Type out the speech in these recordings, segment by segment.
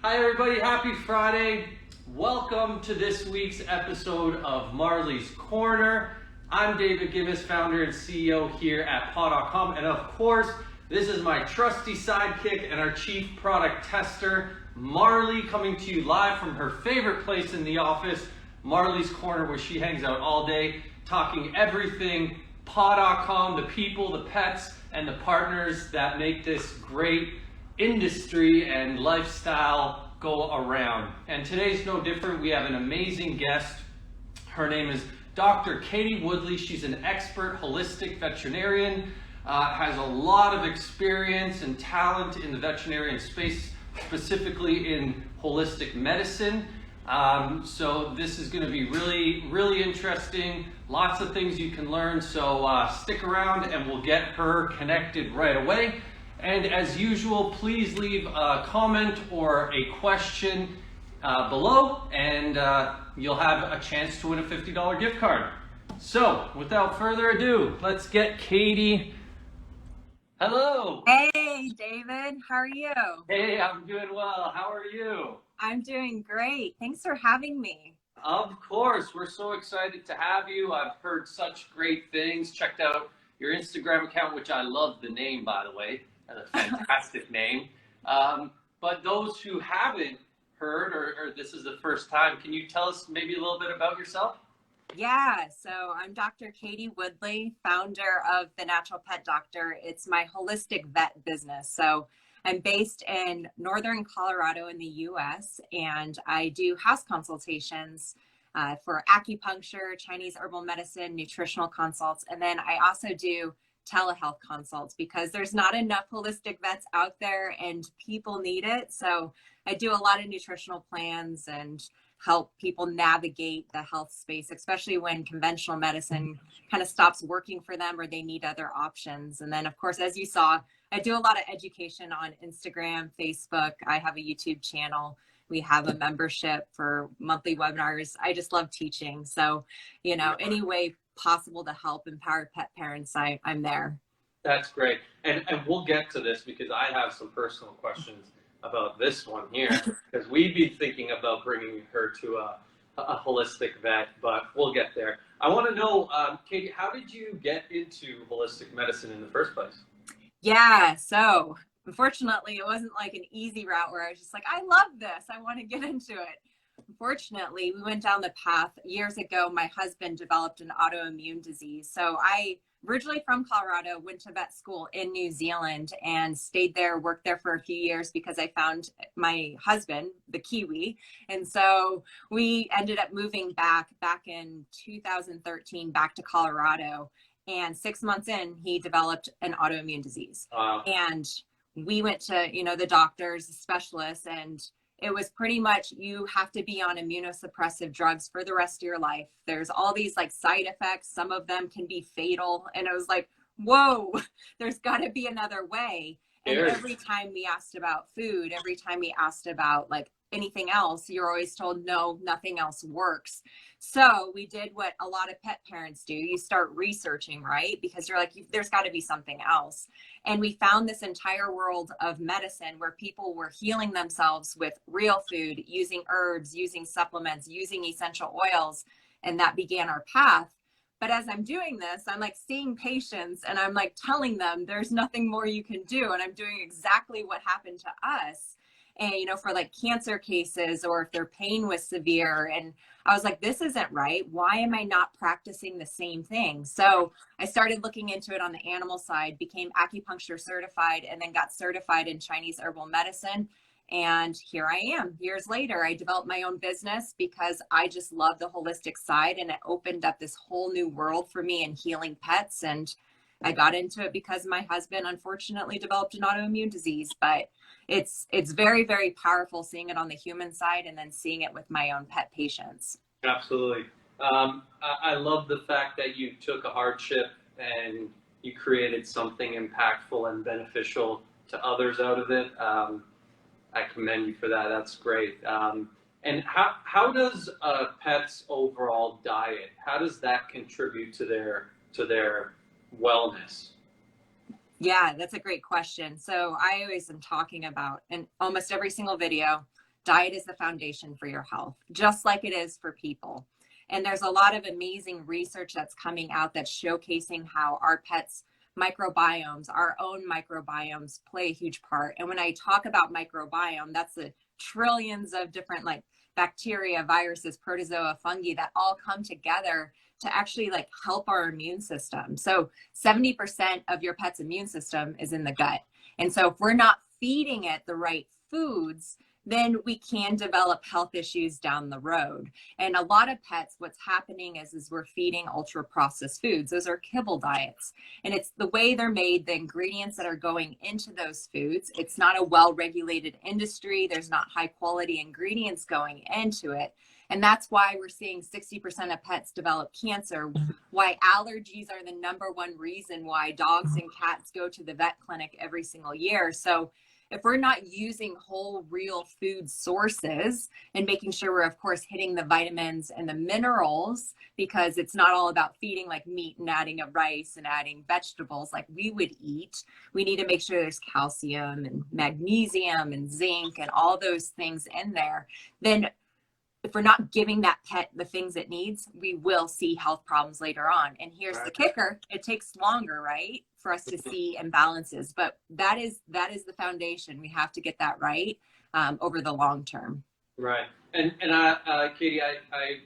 Hi everybody, happy Friday. Welcome to this week's episode of Marlie's Corner. I'm David Gimmis, founder and CEO here at paw.com, and of course, this is my trusty sidekick and our chief product tester, Marlie, coming to you live from her favorite place in the office, Marlie's Corner, where she hangs out all day, talking everything paw.com, the people, the pets, and the partners that make this great industry and lifestyle go around. And today's no different. We have an amazing guest. Her name is Dr. Katie Woodley. She's an expert holistic veterinarian, has a lot of experience and talent in the veterinarian space, specifically in holistic medicine. So this is going to be really interesting. Lots of things you can learn. So stick around and we'll get her connected right away. And as usual, please leave a comment or a question below, and you'll have a chance to win a $50 gift card. So without further ado, let's get Katie. Hello. Hey, David. How are you? Hey, I'm doing well. How are you? I'm doing great. Thanks for having me. Of course. We're so excited to have you. I've heard such great things. Checked out your Instagram account, which I love the name, by the way. A fantastic name. But those who haven't heard or this is the first time, can you tell us maybe a little bit about yourself? Yeah, so I'm Dr. Katie Woodley, founder of The Natural Pet Doctor. It's my holistic vet business. So I'm based in Northern Colorado in the US, and I do house consultations for acupuncture, Chinese herbal medicine, nutritional consults, and then I also do telehealth consults because there's not enough holistic vets out there and people need it. So I do a lot of nutritional plans and help people navigate the health space, especially when conventional medicine kind of stops working for them or they need other options. And then of course, as you saw, I do a lot of education on Instagram, Facebook. I have a YouTube channel. We have a membership for monthly webinars. I just love teaching. So, you know, any way possible to help empower pet parents, I'm there. That's great. And we'll get to this because I have some personal questions about this one here because we've been thinking about bringing her to a holistic vet, but we'll get there. I want to know, Katie, how did you get into holistic medicine in the first place? Yeah, so unfortunately, it wasn't like an easy route where I was just like, I love this, I want to get into it. Unfortunately, we went down the path years ago. My husband developed an autoimmune disease. So I originally from Colorado, went to vet school in New Zealand and stayed there, worked there for a few years because I found my husband, the Kiwi. And so we ended up moving back in 2013, back to Colorado. And 6 months in, he developed an autoimmune disease. Wow. And we went to, the doctors, the specialists, and it was pretty much you have to be on immunosuppressive drugs for the rest of your life. There's all these like side effects. Some of them can be fatal. And I was like, whoa, there's got to be another way. And every time we asked about food, every time we asked about like anything else, you're always told, no, nothing else works. So we did what a lot of pet parents do. You start researching, right? Because you're like, there's got to be something else. And we found this entire world of medicine where people were healing themselves with real food, using herbs, using supplements, using essential oils. And that began our path. But as I'm doing this, I'm like seeing patients and I'm like telling them there's nothing more you can do. And I'm doing exactly what happened to us. And, for like cancer cases or if their pain was severe. And I was like, this isn't right. Why am I not practicing the same thing? So I started looking into it on the animal side, became acupuncture certified, and then got certified in Chinese herbal medicine. And here I am. Years later, I developed my own business because I just love the holistic side, and it opened up this whole new world for me in healing pets. And I got into it because my husband unfortunately developed an autoimmune disease, but it's very, very powerful seeing it on the human side and then seeing it with my own pet patients. Absolutely. I love the fact that you took a hardship and you created something impactful and beneficial to others out of it. I commend you for that. That's great. And how does a pet's overall diet, how does that contribute to their wellness? Yeah, that's a great question. So I always am talking about, in almost every single video, diet is the foundation for your health, just like it is for people. And there's a lot of amazing research that's coming out that's showcasing how our pets' microbiomes, our own microbiomes, play a huge part. And when I talk about microbiome, that's the trillions of different like bacteria, viruses, protozoa, fungi that all come together to actually like help our immune system. So 70% of your pet's immune system is in the gut. And so if we're not feeding it the right foods, then we can develop health issues down the road. And a lot of pets, what's happening is we're feeding ultra processed foods. Those are kibble diets. And it's the way they're made, the ingredients that are going into those foods. It's not a well-regulated industry. There's not high quality ingredients going into it. And that's why we're seeing 60% of pets develop cancer, why allergies are the #1 reason why dogs and cats go to the vet clinic every single year. So if we're not using whole, real food sources and making sure we're, of course, hitting the vitamins and the minerals, because it's not all about feeding like meat and adding a rice and adding vegetables like we would eat. We need to make sure there's calcium and magnesium and zinc and all those things in there. Then if we're not giving that pet the things it needs, we will see health problems later on. And here's the kicker. It takes longer, right, for us to see imbalances, but that is the foundation. We have to get that right over the long term. Right. And Katie, I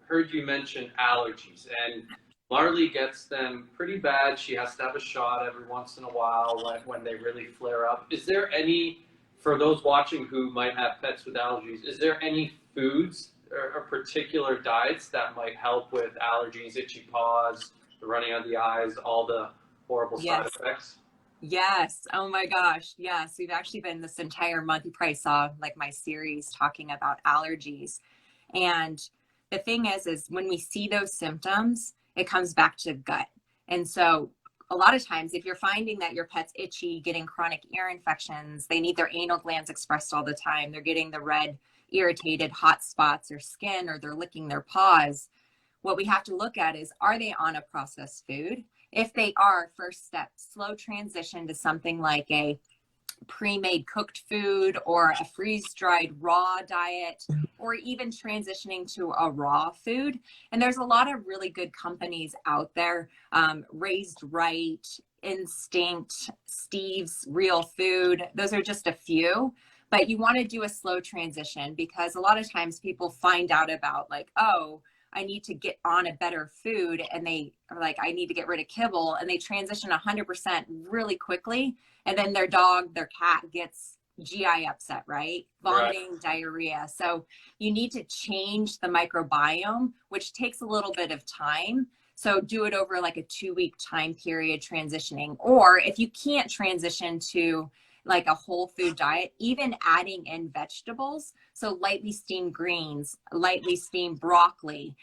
heard you mention allergies, and Marlie gets them pretty bad. She has to have a shot every once in a while when they really flare up. Is there any, for those watching who might have pets with allergies, is there any foods or particular diets that might help with allergies, itchy paws, the running of the eyes, all the horrible side effects? Yes. Oh my gosh. Yes. We've actually been this entire month. You probably saw like my series talking about allergies. And the thing is when we see those symptoms, it comes back to gut. And so a lot of times, if you're finding that your pet's itchy, getting chronic ear infections, they need their anal glands expressed all the time, they're getting the red, irritated hot spots or skin, or they're licking their paws, what we have to look at is, are they on a processed food? If they are, first step, slow transition to something like a pre-made cooked food or a freeze-dried raw diet, or even transitioning to a raw food. And there's a lot of really good companies out there, Raised Right, Instinct, Steve's Real Food. Those are just a few. But you want to do a slow transition, because a lot of times people find out about like, oh, I need to get on a better food, and they are like, I need to get rid of kibble, and they transition 100% really quickly, and then their dog, their cat gets GI upset, right? Vomiting, diarrhea. So you need to change the microbiome, which takes a little bit of time. So do it over like a 2-week time period transitioning. Or if you can't transition to like a whole food diet, even adding in vegetables. So lightly steamed greens, lightly steamed broccoli,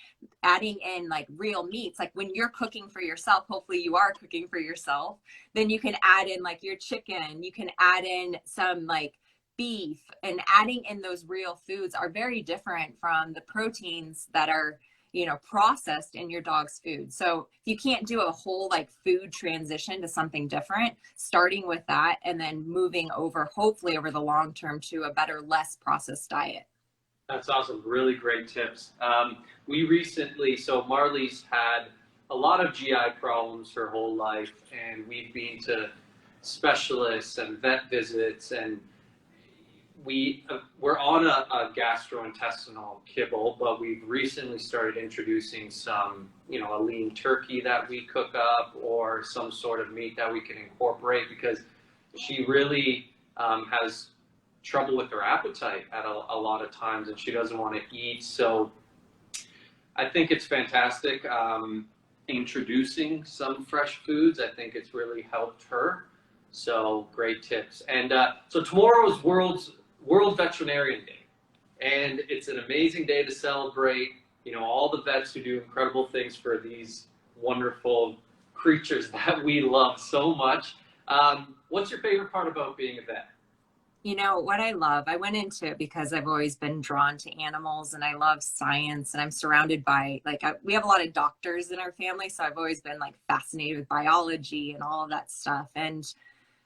adding in like real meats. Like when you're cooking for yourself, hopefully you are cooking for yourself, then you can add in like your chicken, you can add in some like beef, and adding in those real foods are very different from the proteins that are, you know, processed in your dog's food. So you can't do a whole like food transition to something different, starting with that and then moving over, hopefully over the long term, to a better, less processed diet. That's awesome. Really great tips. We recently, so Marlie's had a lot of GI problems her whole life, and we've been to specialists and vet visits, and we're on a gastrointestinal kibble, but we've recently started introducing some, you know, a lean turkey that we cook up, or some sort of meat that we can incorporate, because she really has trouble with her appetite at a lot of times, and she doesn't want to eat. So I think it's fantastic introducing some fresh foods. I think it's really helped her. So great tips. And so tomorrow is World Veterinarian Day, and it's an amazing day to celebrate, you know, all the vets who do incredible things for these wonderful creatures that we love so much. What's your favorite part about being a vet? You know, what I love, I went into it because I've always been drawn to animals, and I love science, and I'm surrounded by, like, we have a lot of doctors in our family, so I've always been like fascinated with biology and all of that stuff. And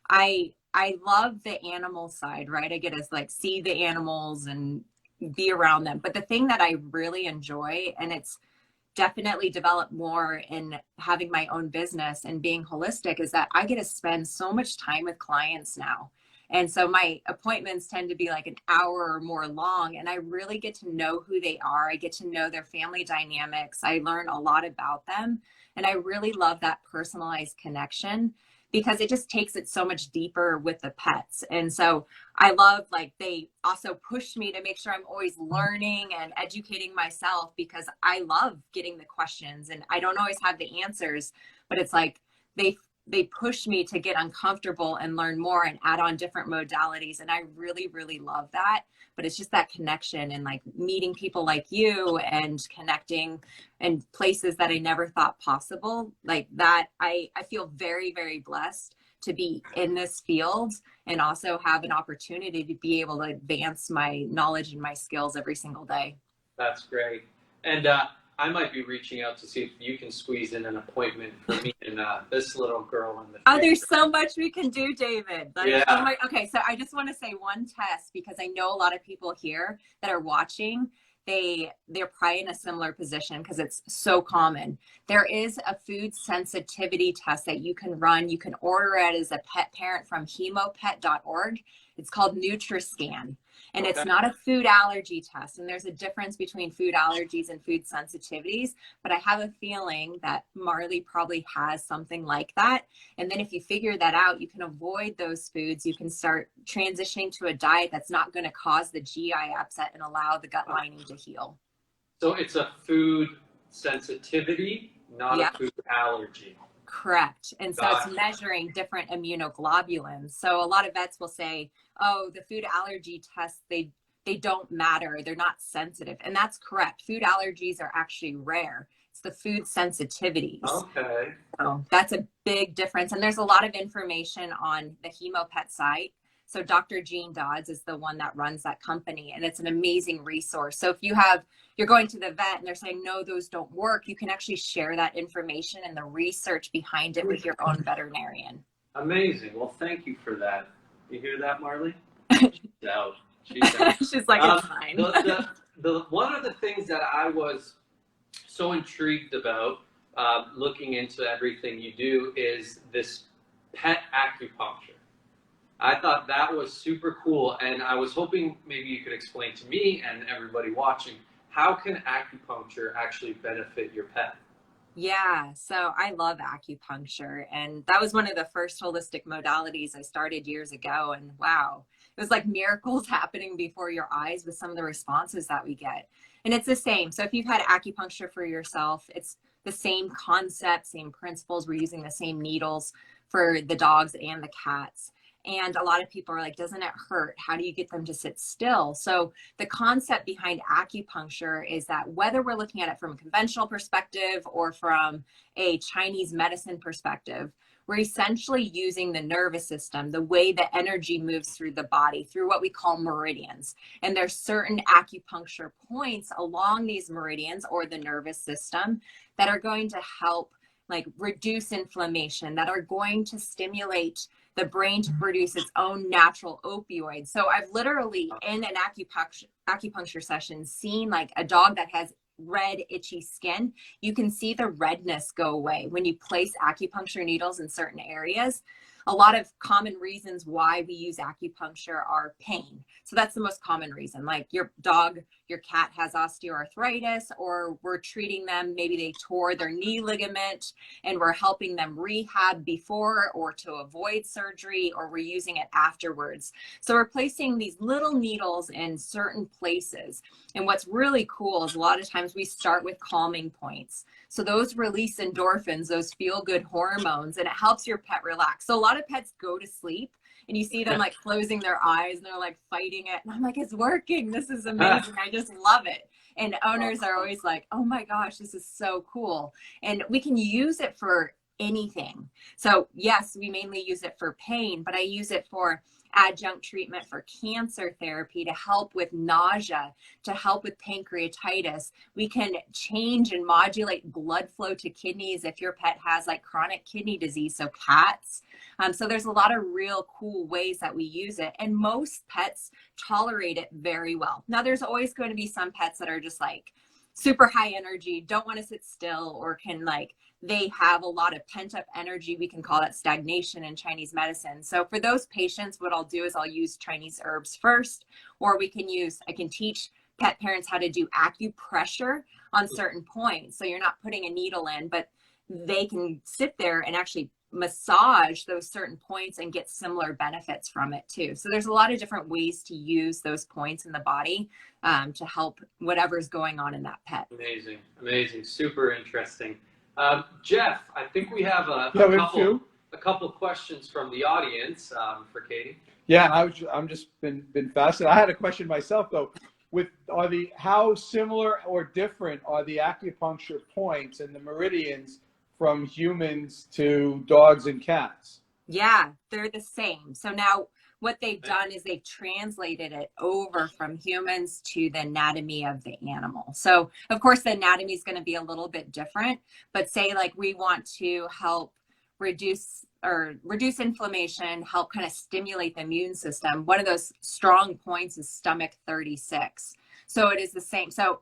I I love the animal side, right? I get to like see the animals and be around them. But the thing that I really enjoy, and it's definitely developed more in having my own business and being holistic, is that I get to spend so much time with clients now. And so my appointments tend to be like an hour or more long, and I really get to know who they are. I get to know their family dynamics. I learn a lot about them. And I really love that personalized connection because it just takes it so much deeper with the pets. And so I love, like, they also push me to make sure I'm always learning and educating myself, because I love getting the questions and I don't always have the answers, but it's like they push me to get uncomfortable and learn more and add on different modalities. And I really, really love that. But it's just that connection and like meeting people like you and connecting in places that I never thought possible. Like that, I feel very, very blessed to be in this field and also have an opportunity to be able to advance my knowledge and my skills every single day. That's great. And I might be reaching out to see if you can squeeze in an appointment for me and this little girl in the Oh, there's so much we can do, David. Like, yeah. Okay, so I just want to say one test, because I know a lot of people here that are watching, they're probably in a similar position because it's so common. There is a food sensitivity test that you can run. You can order it as a pet parent from hemopet.org. It's called NutriScan. And Okay. It's not a food allergy test. And there's a difference between food allergies and food sensitivities. But I have a feeling that Marlie probably has something like that. And then if you figure that out, you can avoid those foods. You can start transitioning to a diet that's not going to cause the GI upset and allow the gut lining to heal. So it's a food sensitivity, not Yep. a food allergy. Correct. And so Gotcha. It's measuring different immunoglobulins. So a lot of vets will say, oh, the food allergy tests, they don't matter. They're not sensitive. And that's correct. Food allergies are actually rare. It's the food sensitivities. Okay. So that's a big difference. And there's a lot of information on the Hemopet site. So Dr. Jean Dodds is the one that runs that company, and it's an amazing resource. So if you're going to the vet and they're saying, no, those don't work, you can actually share that information and the research behind it with your own veterinarian. Amazing. Well, thank you for that. You hear that, Marlie? She's out. She's out. She's like, it's fine. The one of the things that I was so intrigued about looking into everything you do is this pet acupuncture. I thought that was super cool, and I was hoping maybe you could explain to me and everybody watching, how can acupuncture actually benefit your pet? Yeah, so I love acupuncture, and that was one of the first holistic modalities I started years ago. And wow, it was like miracles happening before your eyes with some of the responses that we get. And it's the same. So if you've had acupuncture for yourself, it's the same concept, same principles. We're using the same needles for the dogs and the cats. And a lot of people are like, doesn't it hurt? How do you get them to sit still? So the concept behind acupuncture is that whether we're looking at it from a conventional perspective or from a Chinese medicine perspective, we're essentially using the nervous system, the way the energy moves through the body, through what we call meridians. And there's certain acupuncture points along these meridians or the nervous system that are going to help like reduce inflammation, that are going to stimulate the brain to produce its own natural opioids. So I've literally in an acupuncture session seen like a dog that has red itchy skin. You can see the redness go away when you place acupuncture needles in certain areas. A lot of common reasons why we use acupuncture are pain. So that's the most common reason. Like your dog, your cat has osteoarthritis, or we're treating them, maybe they tore their knee ligament and we're helping them rehab before or to avoid surgery, or we're using it afterwards. So we're placing these little needles in certain places. And what's really cool is a lot of times we start with calming points. So those release endorphins, those feel-good hormones, and it helps your pet relax. So a lot of pets go to sleep and you see them like closing their eyes and they're like fighting it. And I'm like, it's working. This is amazing. I just love it. And owners are always like, oh my gosh, this is so cool. And we can use it for anything. So yes, we mainly use it for pain, but I use it for adjunct treatment for cancer therapy, to help with nausea, to help with pancreatitis. We can change and modulate blood flow to kidneys if your pet has like chronic kidney disease, so cats. So there's a lot of real cool ways that we use it, and most pets tolerate it very well. Now, there's always going to be some pets that are just like super high energy, don't want to sit still, or they have a lot of pent up energy. We can call that stagnation in Chinese medicine. So for those patients, what I'll do is I'll use Chinese herbs first, or I can teach pet parents how to do acupressure on certain points. So you're not putting a needle in, but they can sit there and actually massage those certain points and get similar benefits from it too. So there's a lot of different ways to use those points in the body to help whatever's going on in that pet. Amazing, super interesting. Jeff, I think we have a couple questions from the audience for Katie. Yeah, I'm just been fascinated. I had a question myself though. How similar or different are the acupuncture points and the meridians from humans to dogs and cats? Yeah, they're the same. So now what they've done is they've translated it over from humans to the anatomy of the animal. So of course the anatomy is going to be a little bit different, but say like we want to help reduce inflammation, help kind of stimulate the immune system. One of those strong points is stomach 36. So it is the same. So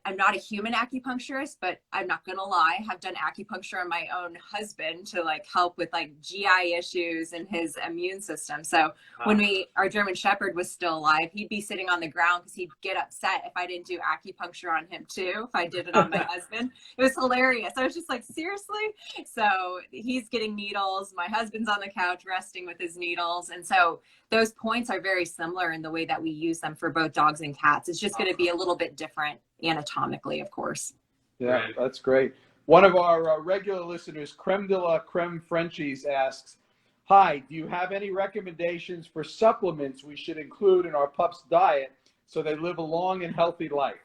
I'm not a human acupuncturist, but I'm not going to lie. I have done acupuncture on my own husband to help with GI issues and his immune system. So when our German Shepherd was still alive, he'd be sitting on the ground because he'd get upset if I didn't do acupuncture on him too, if I did it on my husband. It was hilarious. I was just like, seriously? So he's getting needles. My husband's on the couch resting with his needles. And so those points are very similar in the way that we use them for both dogs and cats. It's just going to be a little bit different anatomically, of course. Yeah, that's great. One of our regular listeners, Creme de la Creme Frenchies, asks, hi, do you have any recommendations for supplements we should include in our pups' diet so they live a long and healthy life?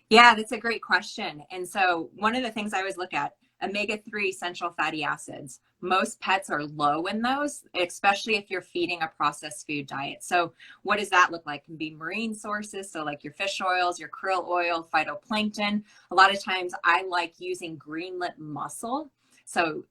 Yeah, that's a great question. And so one of the things I always look at, omega-3 essential fatty acids. Most pets are low in those, especially if you're feeding a processed food diet. So what does that look like? It can be marine sources, so like your fish oils, your krill oil, phytoplankton. A lot of times I like using green lip mussel. So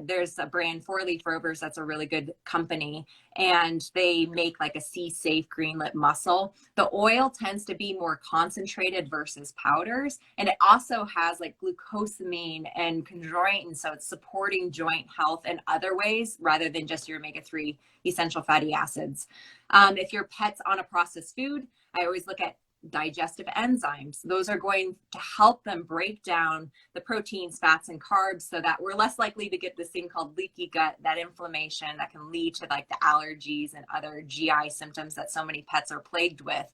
there's a brand, 4-Leaf Rovers, that's a really good company, and they make a sea-safe green lip mussel. The oil tends to be more concentrated versus powders, and it also has glucosamine and chondroitin, so it's supporting joint health in other ways rather than just your omega-3 essential fatty acids. If your pet's on a processed food, I always look at digestive enzymes. Those are going to help them break down the proteins, fats, and carbs so that we're less likely to get this thing called leaky gut, that inflammation that can lead to the allergies and other GI symptoms that so many pets are plagued with.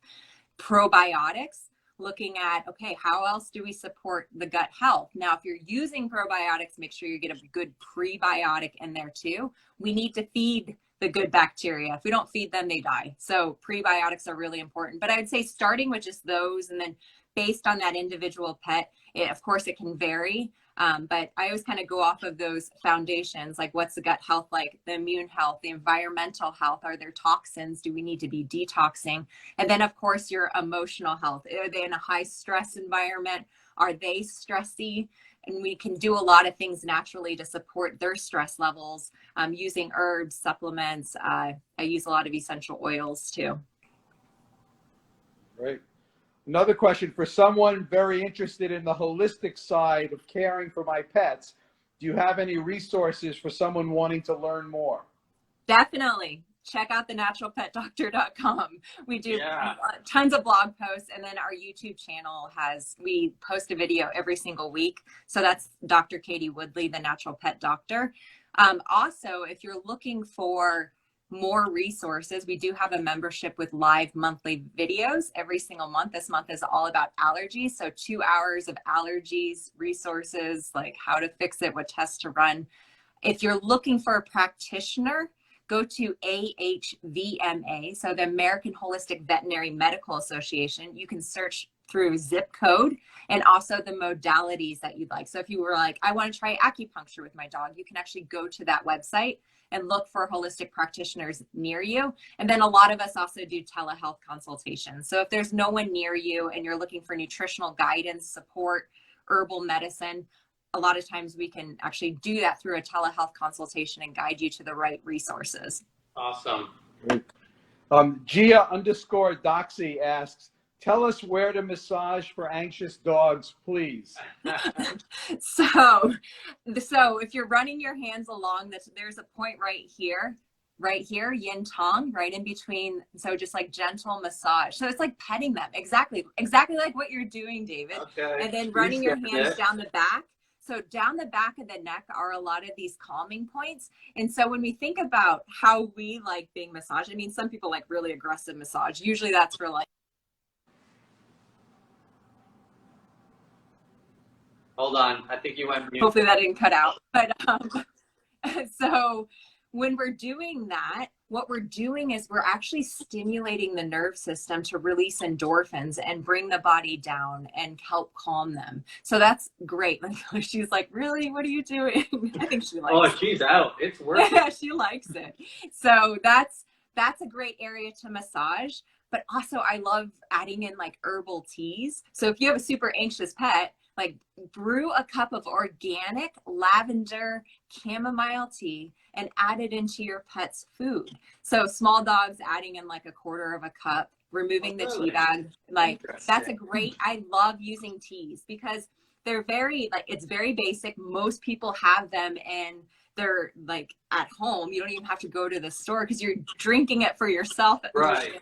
Probiotics, looking at, okay, how else do we support the gut health? Now, if you're using probiotics, make sure you get a good prebiotic in there too. We need to feed the good bacteria. If we don't feed them, they die. So prebiotics are really important. But I would say starting with just those, and then based on that individual pet, of course it can vary. But I always kind of go off of those foundations, like what's the gut health like, the immune health, the environmental health, are there toxins? Do we need to be detoxing? And then of course your emotional health. Are they in a high stress environment? Are they stressy? And we can do a lot of things naturally to support their stress levels using herbs, supplements. I use a lot of essential oils too. Great. Another question for someone very interested in the holistic side of caring for my pets. Do you have any resources for someone wanting to learn more? Definitely. Check out thenaturalpetdoctor.com. We do tons of blog posts, and then our YouTube channel we post a video every single week. So that's Dr. Katie Woodley, the Natural Pet Doctor. Also, if you're looking for more resources, we do have a membership with live monthly videos every single month. This month is all about allergies. So 2 hours of allergies resources, like how to fix it, what tests to run. If you're looking for a practitioner, go to AHVMA, so the American Holistic Veterinary Medical Association. You can search through zip code and also the modalities that you'd like. So if you were like, I want to try acupuncture with my dog, you can actually go to that website and look for holistic practitioners near you. And then a lot of us also do telehealth consultations. So if there's no one near you and you're looking for nutritional guidance, support, herbal medicine, a lot of times we can actually do that through a telehealth consultation and guide you to the right resources. Awesome. Gia_Doxy asks, tell us where to massage for anxious dogs, please. So if you're running your hands along this, there's a point right here, yin tong, right in between. So just like gentle massage. So it's like petting them. Exactly like what you're doing, David. Okay. And then running your hands down the back. So down the back of the neck are a lot of these calming points. And so when we think about how we like being massaged, I mean, some people like really aggressive massage. Usually that's for like, hold on, I think you went mute. hopefully that didn't cut out. But so when we're doing that, what we're doing is we're actually stimulating the nerve system to release endorphins and bring the body down and help calm them. So that's great. She's like, really? What are you doing? I think she likes it. She's out. It's working. Yeah, she likes it. So that's a great area to massage. But also I love adding in like herbal teas. So if you have a super anxious pet, like brew a cup of organic lavender chamomile tea and add it into your pet's food. So small dogs adding in like a quarter of a cup, removing the tea bag. Like that's a great, I love using teas because they're very, like, it's very basic. Most people have them and they're like at home. You don't even have to go to the store because you're drinking it for yourself at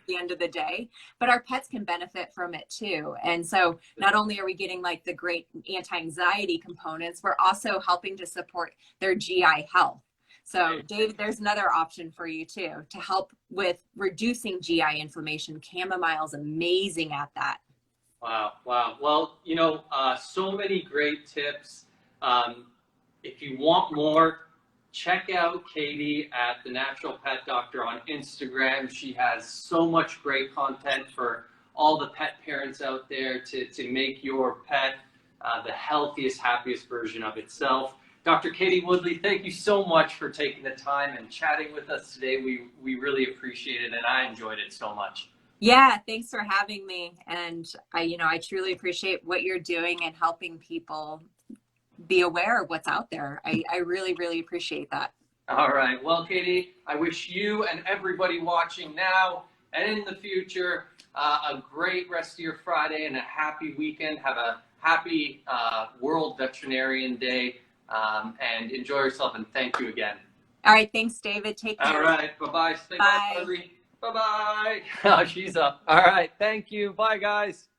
the end of the day. But our pets can benefit from it too. And so not only are we getting like the great anti-anxiety components, we're also helping to support their GI health. So David, there's another option for you too, to help with reducing GI inflammation. Chamomile is amazing at that. Wow. Well, so many great tips. If you want more, check out Katie at The Natural Pet Doctor on Instagram. She has so much great content for all the pet parents out there to make your pet the healthiest, happiest version of itself. Dr. Katie Woodley, thank you so much for taking the time and chatting with us today. We really appreciate it, and I enjoyed it so much. Yeah, thanks for having me. And I truly appreciate what you're doing and helping people be aware of what's out there. I really, really appreciate that. All right. Well, Katie, I wish you and everybody watching now and in the future a great rest of your Friday and a happy weekend. Have a happy World Veterinarian Day and enjoy yourself. And thank you again. All right. Thanks, David. Take care. All right. Bye-bye. Stay Bye. Marlie. Bye-bye. Oh, she's up. All right. Thank you. Bye, guys.